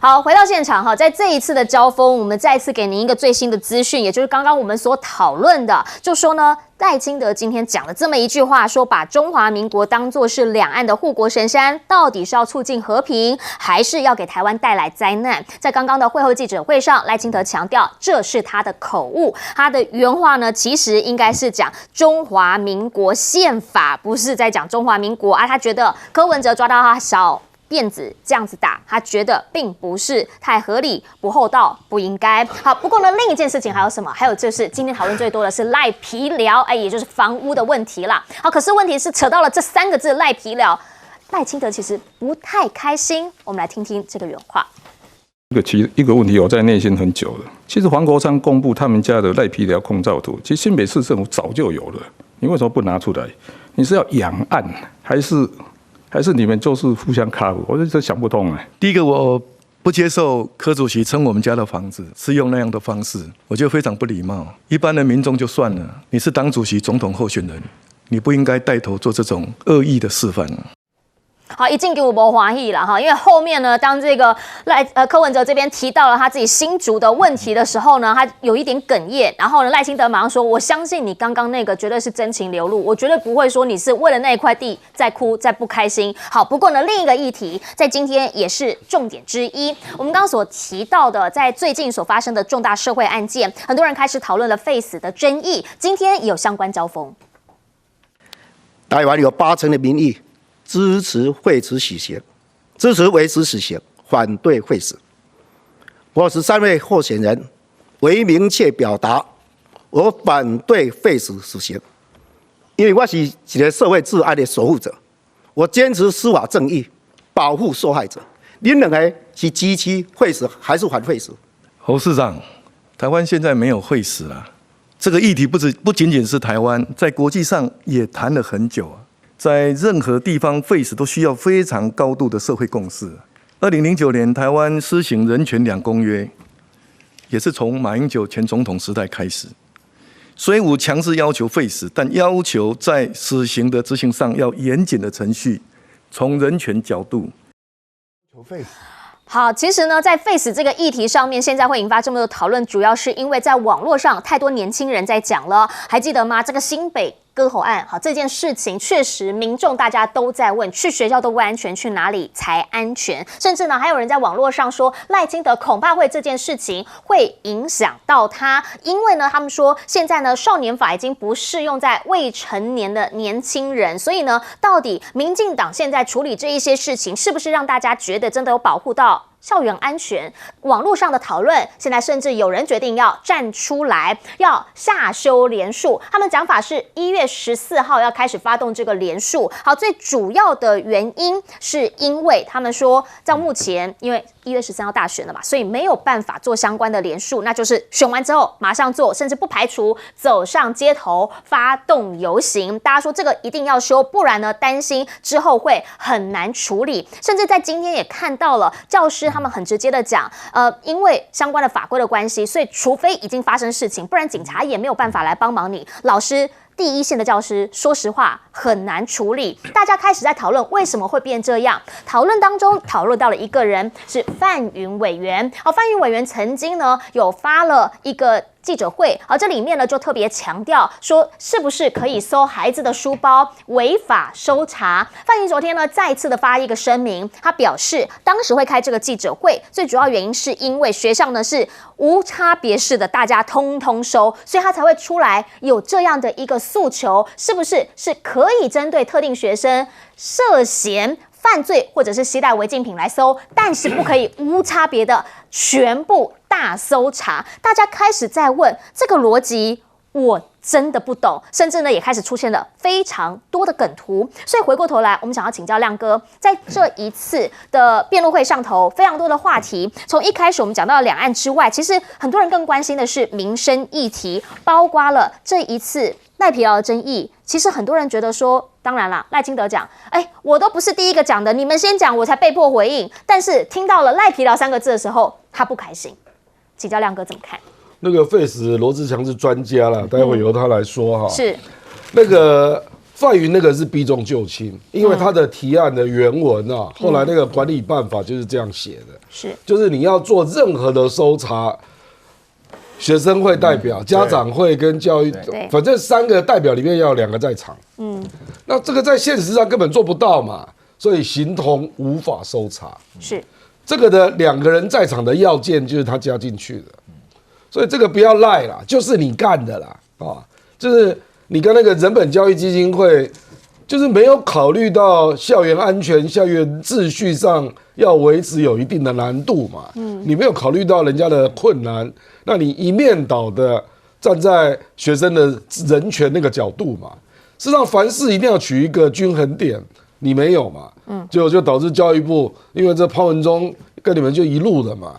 好，回到现场哈，在这一次的交锋，我们再次给您一个最新的资讯，也就是刚刚我们所讨论的，就说呢，赖清德今天讲了这么一句话，说把中华民国当作是两岸的护国神山，到底是要促进和平，还是要给台湾带来灾难？在刚刚的会后记者会上，赖清德强调这是他的口误，他的原话呢，其实应该是讲中华民国宪法，不是在讲中华民国啊。他觉得柯文哲抓到他小辫子这样子打，他觉得并不是太合理、不厚道、不应该。好，不过呢，另一件事情还有什么？还有就是今天讨论最多的是赖皮寮，也就是房屋的问题啦。好，可是问题是扯到了这3个字赖皮寮，赖清德其实不太开心。我们来听听这个原话。一个问题，我在内心很久了。其实黄国昌公布他们家的赖皮寮空照图，其实新北市政府早就有了，你为什么不拿出来？你是要养案还是你们就是互相卡？我真想不通哎。第一个，我不接受柯主席称我们家的房子是用那样的方式，我觉得非常不礼貌。一般的民众就算了，你是党主席、总统候选人，你不应该带头做这种恶意的示范。好，一进给我不欢喜了哈，因为后面呢，当这个柯文哲这边提到了他自己新竹的问题的时候呢，他有一点哽咽，然后呢，赖清德马上说：“我相信你刚刚那个绝对是真情流露，我绝对不会说你是为了那一块地在哭在不开心。”好，不过呢，另一个议题在今天也是重点之一，我们刚刚所提到的，在最近所发生的重大社会案件，很多人开始讨论了废死的争议，今天也有相关交锋。台湾有80%的民意支持废止死刑，支持维持死刑，反对废死。我13位候选人为明确表达，我反对废止死刑，因为我是一个社会治安的守护者，我坚持司法正义，保护受害者。您认为是支持废死还是反废死？侯市长，台湾现在没有废死啊，这个议题不仅仅是台湾，在国际上也谈了很久啊。在任何地方废死都需要非常高度的社会共识。2009年，台湾施行《人权2公约》，也是从马英九前总统时代开始。虽无强制要求废死，但要求在死刑的执行上要严谨的程序，从人权角度求废死。好，其实呢，在废死这个议题上面，现在会引发这么多讨论，主要是因为在网络上太多年轻人在讲了，还记得吗？这个新北割喉案，好，这件事情确实民众大家都在问，去学校都不安全，去哪里才安全？甚至呢，还有人在网络上说，赖清德恐怕会这件事情会影响到他，因为呢，他们说现在呢，少年法已经不适用在未成年的年轻人，所以呢，到底民进党现在处理这一些事情，是不是让大家觉得真的有保护到校园安全？网络上的讨论，现在甚至有人决定要站出来，要下修连署。他们讲法是1月14号要开始发动这个连署。好，最主要的原因是因为他们说，在目前因为1月13号大选了嘛，所以没有办法做相关的连署，那就是选完之后马上做，甚至不排除走上街头发动游行。大家说这个一定要修，不然呢，担心之后会很难处理。甚至在今天也看到了教师他们很直接的讲，因为相关的法规的关系，所以除非已经发生事情，不然警察也没有办法来帮忙你。老师第一线的教师，说实话很难处理。大家开始在讨论为什么会变这样。讨论当中讨论到了一个人，是范云委员。好，范云委员曾经呢有发了一个记者会，好，这里面呢就特别强调说，是不是可以搜孩子的书包违法搜查？范云昨天呢再次的发一个声明，他表示当时会开这个记者会，最主要原因是因为学校呢是无差别式的，大家通通收，所以他才会出来有这样的一个诉求，是不是可以针对特定学生涉嫌犯罪或者是携带违禁品来搜，但是不可以无差别的全部大搜查。大家开始在问这个逻辑，我真的不懂，甚至呢也开始出现了非常多的梗图。所以回过头来，我们想要请教亮哥，在这一次的辩论会上头，非常多的话题。从一开始我们讲到了两岸之外，其实很多人更关心的是民生议题，包括了这一次赖皮寮的争议。其实很多人觉得说，当然啦，赖清德讲，我都不是第一个讲的，你们先讲，我才被迫回应。但是听到了赖皮寮3个字的时候，他不开心。请教亮哥怎么看？那个废死罗志强是专家啦，待会由他来说哈。是那个范云那个是避重就轻，因为他的提案的原文啊，后来那个管理办法就是这样写的，是就是你要做任何的搜查，学生会代表、家长会跟教育，反正3个代表里面要有2个在场。那这个在现实上根本做不到嘛，所以形同无法搜查。是这个的2个人在场的要件就是他加进去的，所以这个不要赖啦，就是你干的啦啊，就是你跟那个人本教育基金会。就是没有考虑到校园安全、校园秩序上要维持有一定的难度嘛，你没有考虑到人家的困难，那你一面倒的站在学生的人权那个角度嘛，事实上凡事一定要取一个均衡点，你没有嘛，就导致教育部因为这潘文忠跟你们就一路的嘛，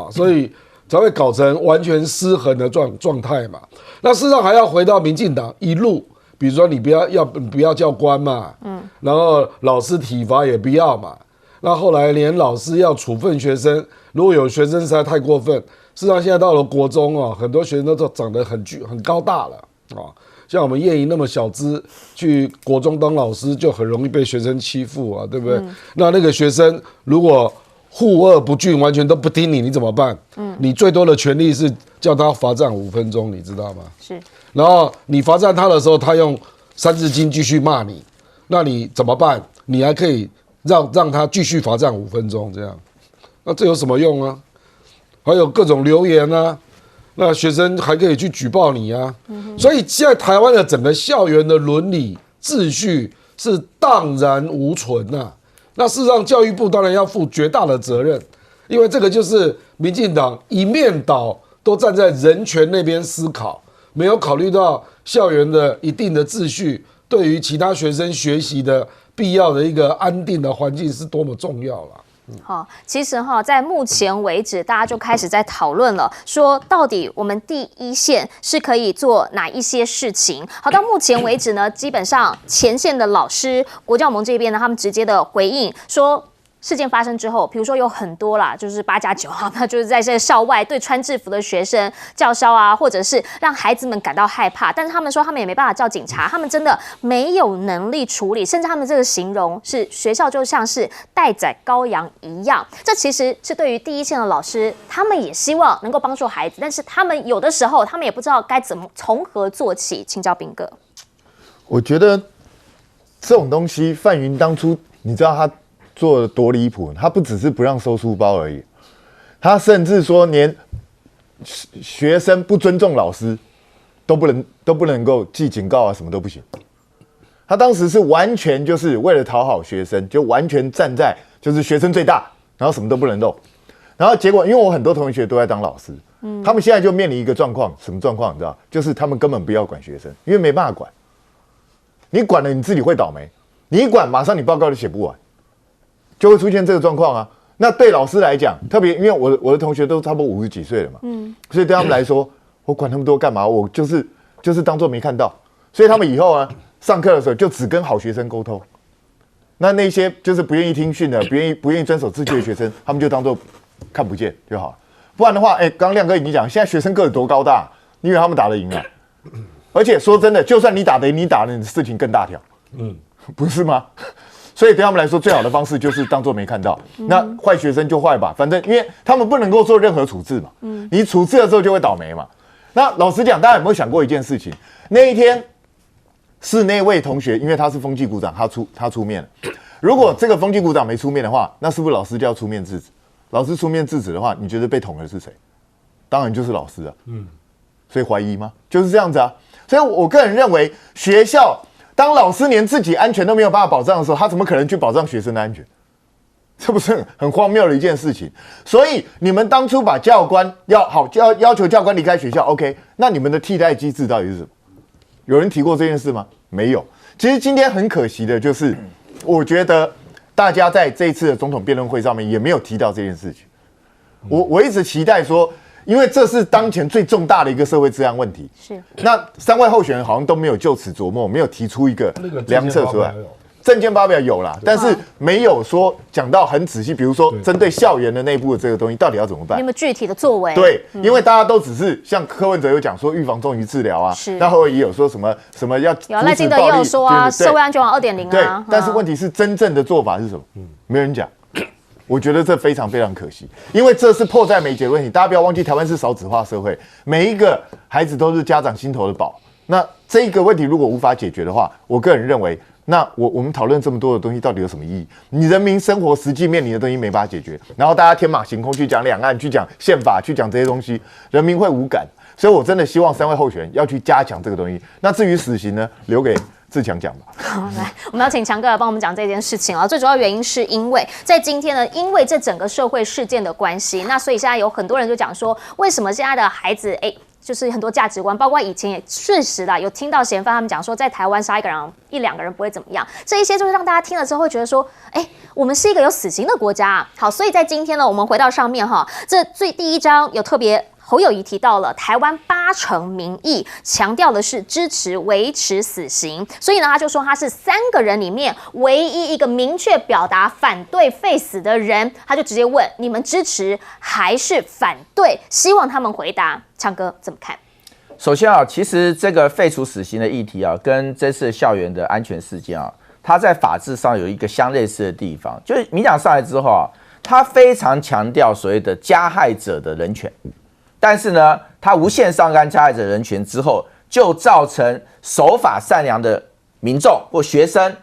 所以才会搞成完全失衡的状态嘛。那事实上还要回到民进党一路。比如说你不要教官嘛，然后老师体罚也不要嘛，那后来连老师要处分学生，如果有学生实在太过分，事实上现在到了国中啊，很多学生都长得很高大了啊，像我们叶怡那么小只，去国中当老师就很容易被学生欺负啊，对不对？那个学生如果护恶不峻，完全都不听你怎么办？你最多的权利是叫他罚站5分钟，你知道吗？是。然后你罚站他的时候，他用3字经继续骂你，那你怎么办？你还可以让他继续罚站5分钟，这样，那这有什么用啊？还有各种留言啊，那学生还可以去举报你啊。所以现在台湾的整个校园的伦理秩序是荡然无存呐。那事实上，教育部当然要负绝大的责任，因为这个就是民进党一面倒都站在人权那边思考。没有考虑到校园的一定的秩序对于其他学生学习的必要的一个安定的环境是多么重要了。好，其实在目前为止，大家就开始在讨论了，说到底我们第一线是可以做哪一些事情。好，到目前为止呢，基本上前线的老师，国教盟这边呢，他们直接的回应说。事件发生之后，比如说有很多啦，就是8+9哈，那就是在这个校外对穿制服的学生叫嚣啊，或者是让孩子们感到害怕。但是他们说他们也没办法叫警察，他们真的没有能力处理，甚至他们这个形容是学校就像是待宰羔羊一样。这其实是对于第一线的老师，他们也希望能够帮助孩子，但是他们有的时候他们也不知道该怎么从何做起。请教彬哥，我觉得这种东西，范云当初你知道他做的多离谱，他不只是不让收书包而已，他甚至说连学生不尊重老师都不能够记警告啊，什么都不行。他当时是完全就是为了讨好学生，就完全站在就是学生最大，然后什么都不能动。然后结果，因为我很多同学都在当老师，他们现在就面临一个状况，什么状况你知道？就是他们根本不要管学生，因为没办法管。你管了你自己会倒霉，你一管马上你报告就写不完。就会出现这个状况啊。那对老师来讲，特别因为我的同学都差不多50几岁了嘛，所以对他们来说，我管那么多干嘛？我就是当作没看到。所以他们以后啊，上课的时候就只跟好学生沟通。那些就是不愿意听训的、不愿意遵守秩序的学生，他们就当作看不见就好了。不然的话，刚亮哥已经讲，现在学生个子多高大，你以为他们打得赢啊？而且说真的，就算你打得赢，你打的事情更大条，不是吗？所以对他们来说，最好的方式就是当作没看到。那坏学生就坏吧，反正因为他们不能够做任何处置嘛。你处置了之后就会倒霉嘛。那老实讲，大家有没有想过一件事情？那一天是那位同学，因为他是风纪股长，他出面了。如果这个风纪股长没出面的话，那是不是老师就要出面制止？老师出面制止的话，你觉得被捅的是谁？当然就是老师啊。所以怀疑吗？就是这样子啊。所以我个人认为，学校当老师连自己安全都没有办法保障的时候，他怎么可能去保障学生的安全？这不是很荒谬的一件事情？所以你们当初把教官要求教官离开学校 ，OK？ 那你们的替代机制到底是什么？有人提过这件事吗？没有。其实今天很可惜的就是，我觉得大家在这一次的总统辩论会上面也没有提到这件事情。我一直期待说，因为这是当前最重大的一个社会治安问题。是。那3位候选人好像都没有就此琢磨，没有提出一个良策出来。政见发表有啦，但是没有说讲到很仔细，比如说针对校园的内部的这个东西，到底要怎么办？有没有具体的作为？对，因为大家都只是像柯文哲有讲说预防重于治疗啊，那后来也有说什么要有赖清德也有说啊，社会安全网2.0啊。对，但是问题是真正的做法是什么？没人讲。我觉得这非常非常可惜，因为这是迫在眉睫的问题。大家不要忘记，台湾是少子化社会，每一个孩子都是家长心头的宝。那这个问题如果无法解决的话，我个人认为，那我们讨论这么多的东西到底有什么意义？你人民生活实际面临的东西没法解决，然后大家天马行空去讲两岸、去讲宪法、去讲这些东西，人民会无感。所以我真的希望3位候选人要去加强这个东西。那至于死刑呢，留给自强讲吧。好，来，我们要请强哥来帮我们讲这件事情啊。最主要原因是因为在今天呢，因为这整个社会事件的关系，那所以现在有很多人就讲说，为什么现在的孩子，就是很多价值观，包括以前也确实啦，有听到嫌犯他们讲说，在台湾杀一个人、1、2个人不会怎么样，这一些就是让大家听了之后会觉得说，我们是一个有死刑的国家啊。好，所以在今天呢，我们回到上面哈，这第一章有特别。侯友宜提到了台湾80%民意强调的是支持维持死刑，所以呢，他就说他是3个人里面唯一一个明确表达反对废死的人，他就直接问你们支持还是反对，希望他们回答。强哥怎么看？首先啊，其实这个废除死刑的议题啊，跟这次校园的安全事件啊，它在法治上有一个相类似的地方，就是民党上来之后啊，他非常强调所谓的加害者的人权。但是呢，他无限上纲加害者人权之后，就造成守法善良的民众或学生，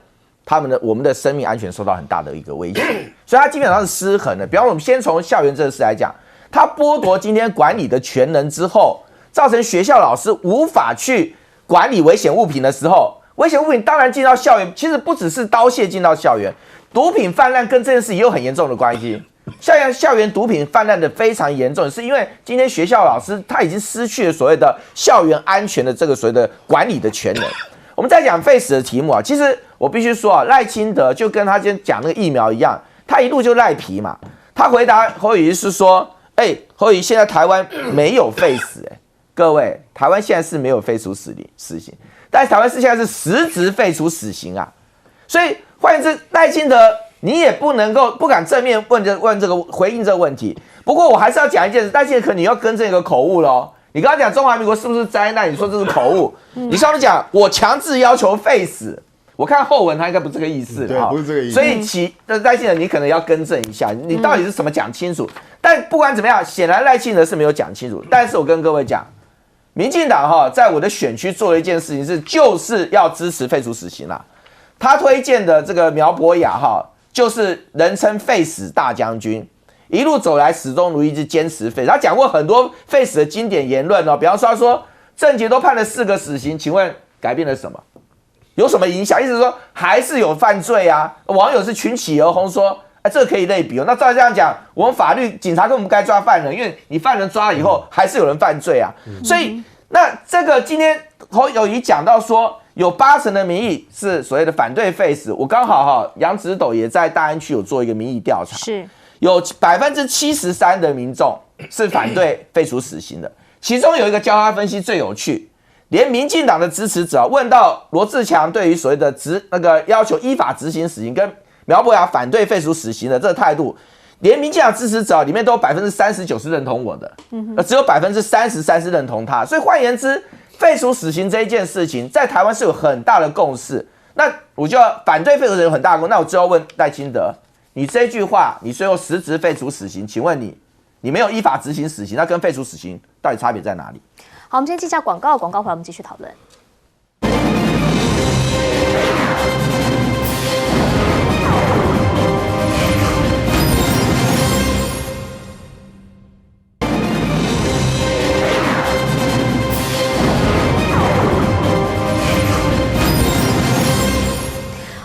我们的生命安全受到很大的一个威胁，所以他基本上是失衡的。比方说，我们先从校园这个事来讲，他剥夺今天管理的权能之后，造成学校老师无法去管理危险物品的时候，危险物品当然进到校园，其实不只是刀械进到校园，毒品泛滥跟这件事也有很严重的关系。校园毒品泛滥的非常严重，是因为今天学校老师他已经失去了所谓的校园安全的这个所谓的管理的权能。我们在讲废死的题目啊，其实我必须说啊，赖清德就跟他今天讲那个疫苗一样，他一路就赖皮嘛。他回答侯友宜是说，侯友宜现在台湾没有废死，各位，台湾现在是没有废除死刑，但是台湾现在是实质废除死刑啊。所以换言之，赖清德。你也不敢正面问这个回应这个问题。不过我还是要讲一件事，但是可能你要更正一个口误喽。你刚刚讲中华民国是不是灾难？你说这是口误。你上面讲我强制要求废死，我看后文他应该不是这个意思。对，不是这个意思。所以赖清德你可能要更正一下，你到底是怎么讲清楚？但不管怎么样，显然赖清德是没有讲清楚。但是我跟各位讲，民进党在我的选区做了一件事情就是要支持废除死刑啦。他推荐的这个苗博雅就是人称废死大将军，一路走来始终如一，是坚持废死。他讲过很多废死的经典言论比方说他说郑捷都判了4个死刑，请问改变了什么？有什么影响？意思是说还是有犯罪啊。网友是群起而轰说，这可以类比那照这样讲，我们法律警察根本不该抓犯人，因为你犯人抓了以后还是有人犯罪啊。所以那这个今天侯友宜讲到说。有80%的民意是所谓的反对废死，我刚好杨直斗也在大安区有做一个民意调查，是有73%的民众是反对废除死刑的，其中有一个交叉分析最有趣，连民进党的支持者问到罗志强对于所谓的要求依法执行死刑跟苗博雅反对废除死刑的这个态度，连民进党支持者里面都有39%是认同我的，只有33%是认同他，所以换言之。废除死刑这一件事情，在台湾是有很大的共识。那我就要反对废除死刑有很大的共识。那我就要问赖清德，你这句话，你最后实质废除死刑，请问你没有依法执行死刑，那跟废除死刑到底差别在哪里？好，我们先记一下广告，回来我们继续讨论。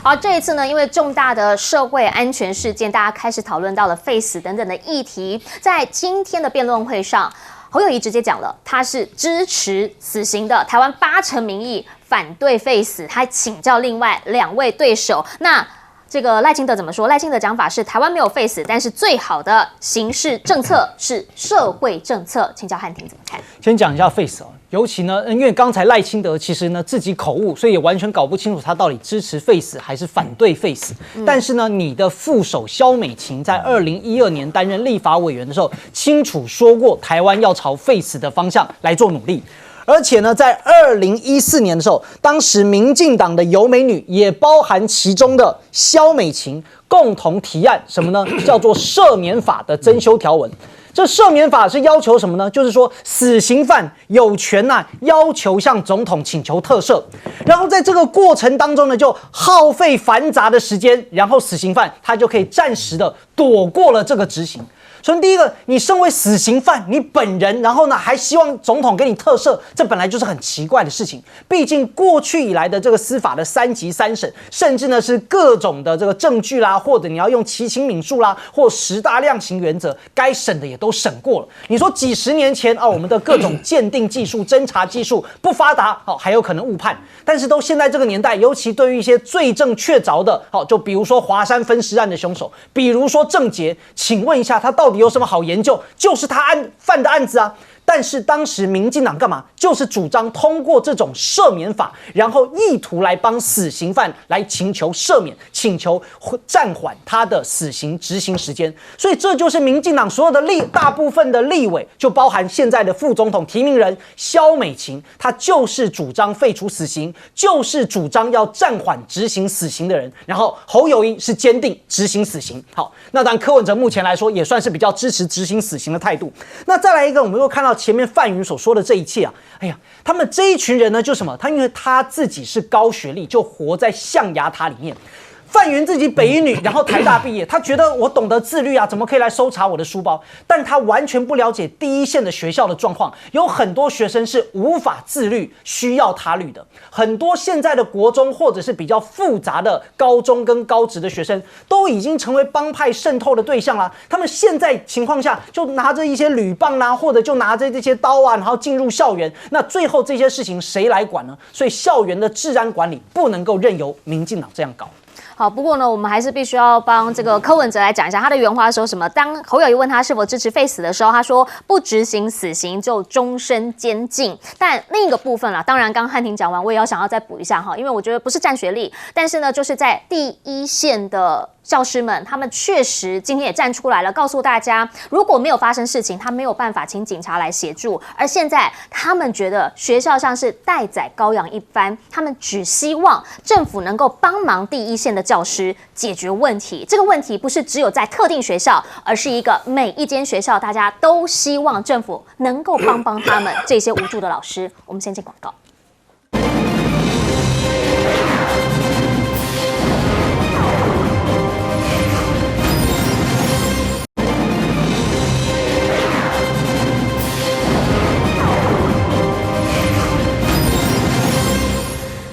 好，这一次呢，因为重大的社会安全事件，大家开始讨论到了废死等等的议题。在今天的辩论会上，侯友宜直接讲了，他是支持死刑的，台湾80%民意反对废死。他请教另外2位对手，那这个赖清德怎么说？赖清德讲法是台湾没有废死，但是最好的刑事政策是社会政策。请教汉庭怎么看？先讲一下废死尤其呢，因为刚才赖清德其实呢自己口误，所以也完全搞不清楚他到底支持废死还是反对废死。但是呢，你的副手萧美琴在2012年担任立法委员的时候，清楚说过台湾要朝废死的方向来做努力。而且呢，在2014年的时候，当时民进党的游美女也包含其中的萧美琴，共同提案什么呢？叫做赦免法的增修条文。这赦免法是要求什么呢？就是说死刑犯有权要求向总统请求特赦，然后在这个过程当中呢，就耗费繁杂的时间，然后死刑犯他就可以暂时的躲过了这个执行。所以第一个，你身为死刑犯，你本人，然后呢还希望总统给你特赦，这本来就是很奇怪的事情。毕竟过去以来的这个司法的3级3审，甚至呢是各种的这个证据啦，或者你要用其情悯恕啦，或10大量刑原则，该审的也都审过了。你说几十年前我们的各种鉴定技术、侦查技术不发达，还有可能误判。但是都现在这个年代，尤其对于一些罪证确凿的，就比如说华山分尸案的凶手，比如说郑捷，请问一下他到底有什么好研究？就是他犯的案子啊。但是当时民进党干嘛？就是主张通过这种赦免法，然后意图来帮死刑犯来请求赦免，请求暂缓他的死刑执行时间。所以这就是民进党所有的大部分的立委，就包含现在的副总统提名人萧美琴，他就是主张废除死刑，就是主张要暂缓执行死刑的人。然后侯友宜是坚定执行死刑。好，那当然柯文哲目前来说也算是比较支持执行死刑的态度。那再来一个，我们又看到前面范云所说的这一切哎呀，他们这一群人呢，就什么？因为他自己是高学历，就活在象牙塔里面。范云自己北一女，然后台大毕业，他觉得我懂得自律怎么可以来搜查我的书包？但他完全不了解第一线的学校的状况，有很多学生是无法自律，需要他律的。很多现在的国中或者是比较复杂的高中跟高职的学生，都已经成为帮派渗透的对象啦。他们现在情况下就拿着一些铝棒啦，或者就拿着这些刀然后进入校园。那最后这些事情谁来管呢？所以校园的治安管理不能够任由民进党这样搞。好，不过呢，我们还是必须要帮这个柯文哲来讲一下他的原话说什么。当侯友宜问他是否支持废死的时候，他说不执行死刑就终身监禁。但另一个部分啦，当然刚汉庭讲完，我也要想要再补一下因为我觉得不是占学历，但是呢，就是在第一线的教师们，他们确实今天也站出来了，告诉大家，如果没有发生事情，他没有办法请警察来协助。而现在他们觉得学校像是待宰羔羊一般，他们只希望政府能够帮忙第一线的教师解决问题。这个问题不是只有在特定学校，而是一个每一间学校，大家都希望政府能够帮他们这些无助的老师。我们先进广告。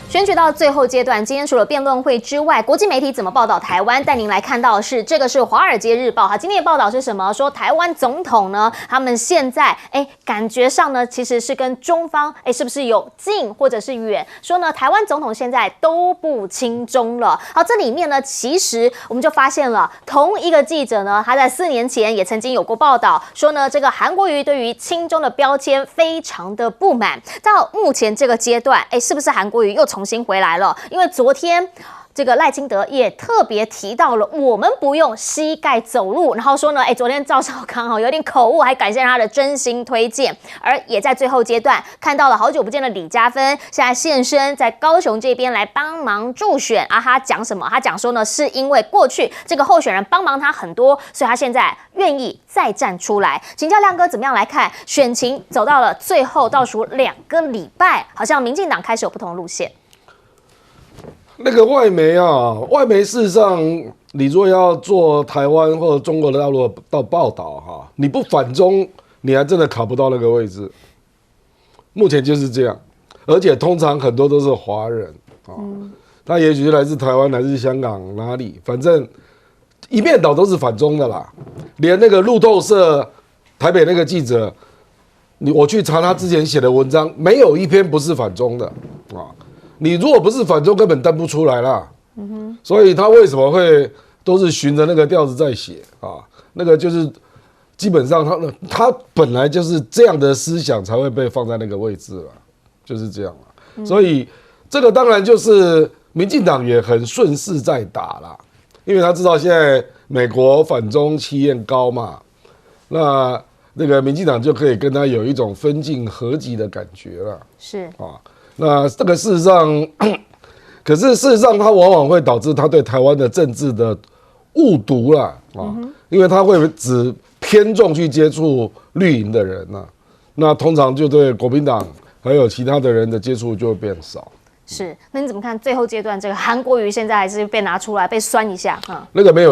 选举到最后阶段，今天除了辩论会之外，国际媒体怎么报道台湾？带您来看到的是，这个是《华尔街日报》今天的报道是什么？说台湾总统呢，他们现在感觉上呢，其实是跟中方是不是有近或者是远？说呢，台湾总统现在都不亲中了。好，这里面呢，其实我们就发现了，同一个记者呢，他在4年前也曾经有过报道，说呢，这个韩国瑜对于亲中的标签非常的不满。到目前这个阶段，是不是韩国瑜又重新回来了？因为昨天这个赖清德也特别提到了，我们不用膝盖走路，然后说呢，昨天赵少康有点口误，还感谢他的真心推荐，而也在最后阶段看到了好久不见的李嘉芬，现在现身在高雄这边来帮忙助选他讲什么？他讲说呢，是因为过去这个候选人帮忙他很多，所以他现在愿意再站出来。请教亮哥怎么样来看选情走到了最后倒数2个礼拜，好像民进党开始有不同的路线。那个外媒外媒事实上，你若要做台湾或者中国的大陆的报道你不反中，你还真的卡不到那个位置。目前就是这样，而且通常很多都是华人他也许来自台湾，来自香港哪里，反正一面倒都是反中的啦。连那个路透社台北那个记者，我去查他之前写的文章，没有一篇不是反中的你如果不是反中，根本登不出来啦。所以他为什么会都是循着那个调子在写那个就是基本上他本来就是这样的思想才会被放在那个位置了，就是这样了。所以这个当然就是民进党也很顺势在打啦，因为他知道现在美国反中气焰高嘛，那个民进党就可以跟他有一种分进合击的感觉了。是啊，那这个事实上，可是事实上它往往会导致他对台湾的政治的误读啦啊，因为他会只偏重去接触绿营的人呐，那通常就对国民党还有其他的人的接触就会变少。是，那你怎么看最后阶段这个韩国瑜现在还是被拿出来被酸一下啊？那个没有